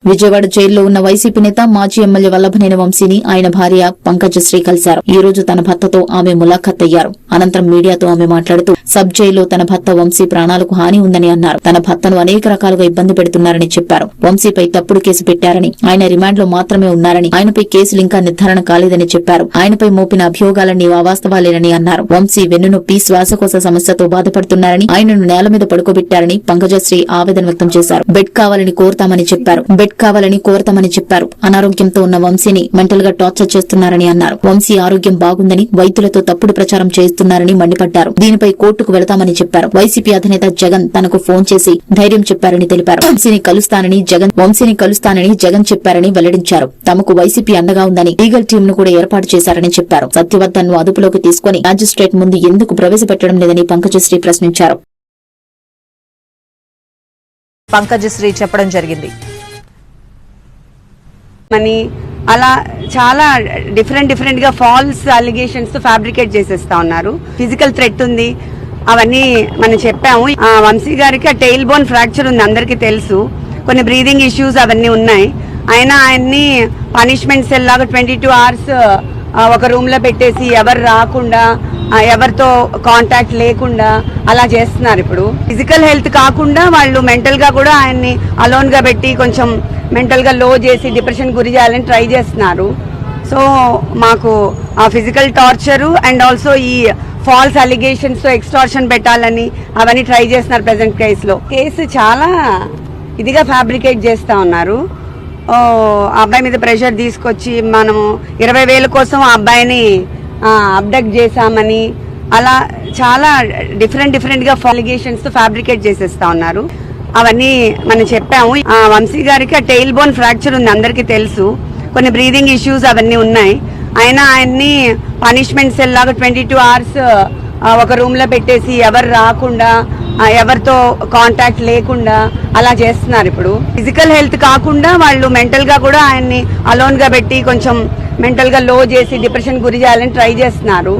విజయవాడ జైల్లో ఉన్న వైసీపీ నేత మాజీ ఎమ్మెల్యే వల్లభనేని వంశీని ఆయన భార్య పంకజశ్రీ కలిశారు. ఈ రోజు తన భర్తతో ఆమె ములాఖత్ అయ్యారు. అనంతరం మీడియాతో ఆమె మాట్లాడుతూ సబ్ జైల్లో తన భర్త వంశీ ప్రాణాలకు హాని ఉందని అన్నారు. తన భర్తను అనేక రకాలుగా ఇబ్బంది పెడుతున్నారని చెప్పారు. వంశీపై తప్పుడు కేసు పెట్టారని, ఆయన రిమాండ్ లో మాత్రమే ఉన్నారని, ఆయనపై కేసులు ఇంకా నిర్ధారణ కాలేదని చెప్పారు. ఆయనపై మోపిన అభియోగాలన్నీ అవాస్తవాలేనని అన్నారు. వంశీ వెన్నునొప్పి, శ్వాసకోశ సమస్యతో బాధపడుతున్నారని, ఆయనను నేల మీద పడుకోబెట్టారని పంకజశ్రీ ఆవేదన వ్యక్తం చేశారు. బెడ్ కావాలని కోరతామని చెప్పారు. అనారోగ్యంతో ఉన్న వంశీని మెంటల్ గా టార్చర్ చేస్తున్నారని అన్నారు. వంశీ ఆరోగ్యం బాగుందని వైద్యులతో తప్పుడు ప్రచారం చేస్తున్నారని మండిపడ్డారు. దీనిపై కోర్టుకు వెళతామని చెప్పారు. వైసీపీ అధినేత జగన్ తనకు ఫోన్ చేసి ధైర్యం చెప్పారని తెలిపారు. వంశీని కలుస్తానని జగన్ చెప్పారని వెల్లడించారు. తమకు వైసీపీ అండగా ఉందని లీగల్ టీమ్ ను కూడా ఏర్పాటు చేశారని చెప్పారు. సత్యవర్ధన్ ను అదుపులోకి తీసుకుని మ్యాజిస్ట్రేట్ ముందు ఎందుకు ప్రవేశపెట్టడం లేదని పంకజశ్రీ ప్రశ్నించారు. పంకజశ్రీ చెప్పడం జరిగింది. మనీ అలా చాలా డిఫరెంట్ గా ఫాల్స్ అలిగేషన్స్ తో ఫ్యాబ్రికేట్ చేసేస్తా ఉన్నారు. ఫిజికల్ థ్రెట్ ఉంది, అవన్నీ మనం చెప్పాము. వంశీ గారికి ఆ టెయిల్ బోన్ ఫ్రాక్చర్ ఉంది, అందరికీ తెలుసు. కొన్ని బ్రీదింగ్ ఇష్యూస్ అవన్నీ ఉన్నాయి. అయినా ఆయన్ని పనిష్మెంట్ సెల్ లాగా 22 hours ఒక రూమ్ లో పెట్టేసి ఎవరు రాకుండా, ఎవరితో కాంటాక్ట్ లేకుండా అలా చేస్తున్నారు. ఇప్పుడు ఫిజికల్ హెల్త్ కాకుండా వాళ్ళు మెంటల్ గా కూడా ఆయన్ని అలోన్ గా పెట్టి కొంచెం మెంటల్ గా లో చేసి డిప్రెషన్ గురి చేయాలని ట్రై చేస్తున్నారు. సో మాకు ఆ ఫిజికల్ టార్చరు అండ్ ఆల్సో ఈ ఫాల్స్ అలిగేషన్స్ తో ఎక్స్టార్షన్ పెట్టాలని అవన్నీ ట్రై చేస్తున్నారు. ప్రెసెంట్ కేసు చాలా ఇదిగా ఫ్యాబ్రికేట్ చేస్తా ఉన్నారు. అబ్బాయి మీద ప్రెషర్ తీసుకొచ్చి మనము 20,000 కోసం ఆ అబ్బాయిని అబ్డక్ట్ చేశామని అలా చాలా డిఫరెంట్ గా అలిగేషన్స్ తో ఫ్యాబ్రికేట్ చేసేస్తా ఉన్నారు. అవన్నీ మనం చెప్పాము. వంశీ గారికి ఆ టెయిల్ బోన్ ఫ్రాక్చర్ ఉంది, అందరికీ తెలుసు. కొన్ని బ్రీదింగ్ ఇష్యూస్ అవన్నీ ఉన్నాయి. అయినా ఆయన్ని పనిష్మెంట్ సెల్ లాగా 22 hours ఒక రూమ్ లో పెట్టేసి ఎవరు రాకుండా, ఎవరితో కాంటాక్ట్ లేకుండా అలా చేస్తున్నారు. ఇప్పుడు ఫిజికల్ హెల్త్ కాకుండా వాళ్ళు మెంటల్ గా కూడా ఆయన్ని అలోన్ గా పెట్టి కొంచెం మెంటల్ గా లో చేసి డిప్రెషన్ గురి చేయాలని ట్రై చేస్తున్నారు.